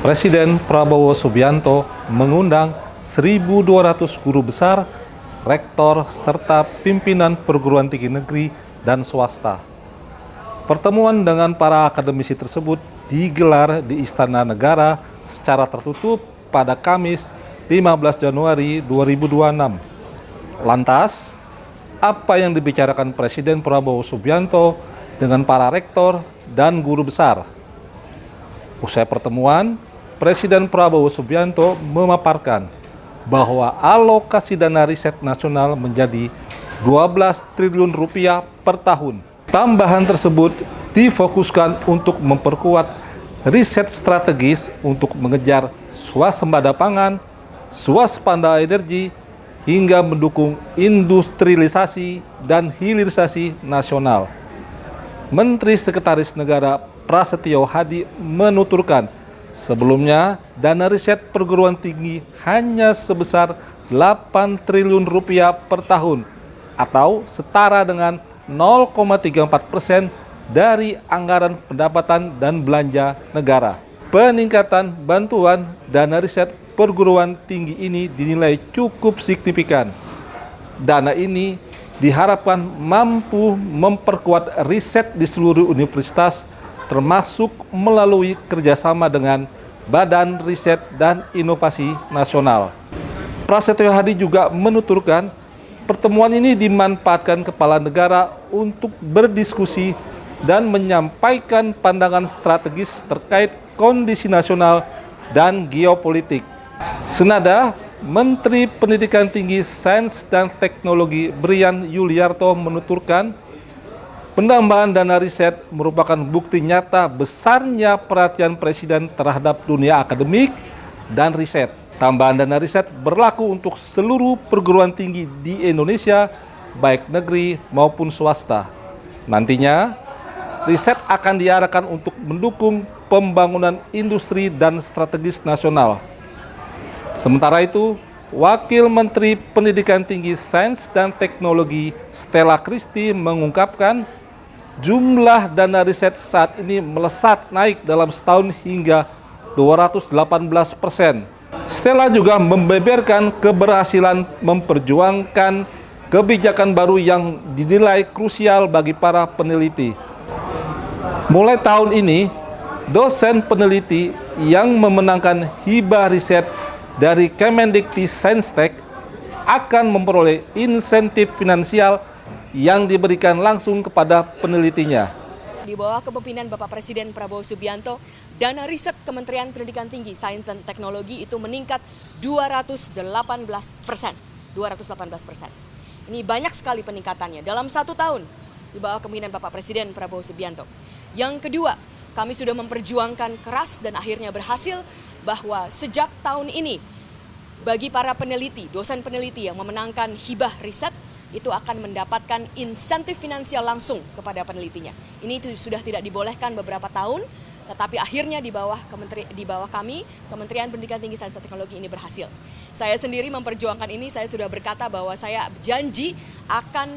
Presiden Prabowo Subianto mengundang 1.200 guru besar, rektor, serta pimpinan perguruan tinggi negeri dan swasta. Pertemuan dengan para akademisi tersebut digelar di Istana Negara secara tertutup pada Kamis 15 Januari 2026. Lantas, apa yang dibicarakan Presiden Prabowo Subianto dengan para rektor dan guru besar? Usai pertemuan, Presiden Prabowo Subianto memaparkan bahwa alokasi dana riset nasional menjadi 12 triliun rupiah per tahun. Tambahan tersebut difokuskan untuk memperkuat riset strategis untuk mengejar swasembada pangan, swasembada energi, hingga mendukung industrialisasi dan hilirisasi nasional. Menteri Sekretaris Negara Prasetyo Hadi menuturkan, sebelumnya dana riset perguruan tinggi hanya sebesar 8 triliun rupiah per tahun atau setara dengan 0,34% dari anggaran pendapatan dan belanja negara. Peningkatan bantuan dana riset perguruan tinggi ini dinilai cukup signifikan. Dana ini diharapkan mampu memperkuat riset di seluruh universitas, termasuk melalui kerjasama dengan Badan Riset dan Inovasi Nasional. Prasetyo Hadi juga menuturkan, pertemuan ini dimanfaatkan kepala negara untuk berdiskusi dan menyampaikan pandangan strategis terkait kondisi nasional dan geopolitik. Senada, Menteri Pendidikan Tinggi, Sains dan Teknologi Brian Yuliarto menuturkan, penambahan dana riset merupakan bukti nyata besarnya perhatian Presiden terhadap dunia akademik dan riset. Tambahan dana riset berlaku untuk seluruh perguruan tinggi di Indonesia, baik negeri maupun swasta. Nantinya, riset akan diarahkan untuk mendukung pembangunan industri dan strategis nasional. Sementara itu, Wakil Menteri Pendidikan Tinggi, Sains dan Teknologi Stella Christy mengungkapkan, jumlah dana riset saat ini melesat naik dalam setahun hingga 218%. Stella juga membeberkan keberhasilan memperjuangkan kebijakan baru yang dinilai krusial bagi para peneliti. Mulai tahun ini, dosen peneliti yang memenangkan hibah riset dari Kemendikti-Saintek akan memperoleh insentif finansial yang diberikan langsung kepada penelitinya. Di bawah kepemimpinan Bapak Presiden Prabowo Subianto, dana riset Kementerian Pendidikan Tinggi, Sains dan Teknologi itu meningkat 218%. Ini banyak sekali peningkatannya dalam 1 tahun di bawah kepemimpinan Bapak Presiden Prabowo Subianto. Yang kedua, kami sudah memperjuangkan keras dan akhirnya berhasil bahwa sejak tahun ini bagi para peneliti, dosen peneliti yang memenangkan hibah riset itu akan mendapatkan insentif finansial langsung kepada penelitinya. Ini itu sudah tidak dibolehkan beberapa tahun, tetapi akhirnya di bawah kami, Kementerian Pendidikan Tinggi Sains dan Teknologi ini berhasil. Saya sendiri memperjuangkan ini, saya sudah berkata bahwa saya janji akan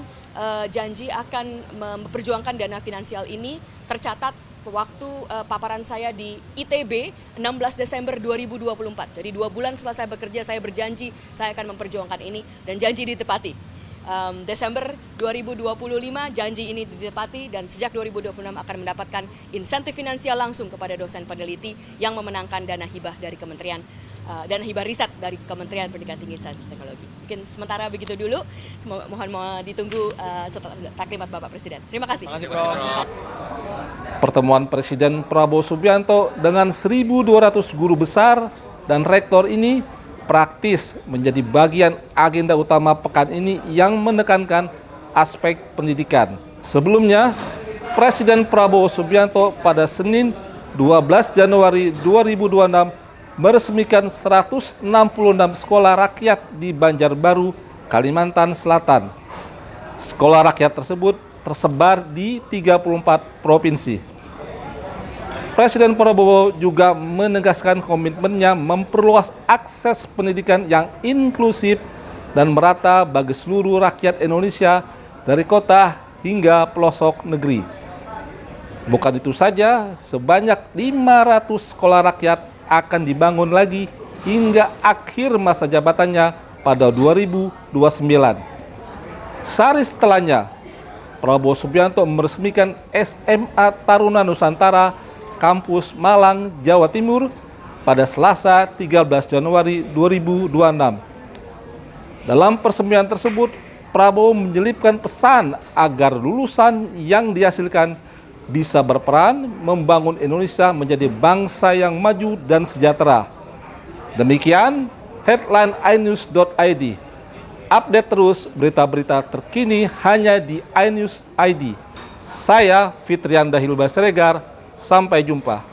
memperjuangkan dana finansial ini. Tercatat waktu paparan saya di ITB 16 Desember 2024. Jadi 2 bulan setelah saya bekerja, saya berjanji saya akan memperjuangkan ini dan janji ditepati. Desember 2025 janji ini ditepati dan sejak 2026 akan mendapatkan insentif finansial langsung kepada dosen peneliti yang memenangkan dana hibah dari dana hibah riset dari Kementerian Pendidikan Tinggi Sains dan Teknologi. Mungkin sementara begitu dulu. Mohon ditunggu setelah taklimat Bapak Presiden. Terima kasih. Pertemuan Presiden Prabowo Subianto dengan 1.200 guru besar dan rektor ini praktis menjadi bagian agenda utama pekan ini yang menekankan aspek pendidikan. Sebelumnya, Presiden Prabowo Subianto pada Senin 12 Januari 2026 meresmikan 166 sekolah rakyat di Banjarbaru, Kalimantan Selatan. Sekolah rakyat tersebut tersebar di 34 provinsi. Presiden Prabowo juga menegaskan komitmennya memperluas akses pendidikan yang inklusif dan merata bagi seluruh rakyat Indonesia dari kota hingga pelosok negeri. Bukan itu saja, sebanyak 500 sekolah rakyat akan dibangun lagi hingga akhir masa jabatannya pada 2029. Sehari setelahnya, Prabowo Subianto meresmikan SMA Taruna Nusantara Kampus Malang, Jawa Timur pada Selasa 13 Januari 2026. Dalam peresmian tersebut, Prabowo menyelipkan pesan agar lulusan yang dihasilkan bisa berperan membangun Indonesia menjadi bangsa yang maju dan sejahtera. Demikian headline inews.id. Update terus berita-berita terkini hanya di iNews ID. Saya Fitrianda Hilba Siregar, sampai jumpa.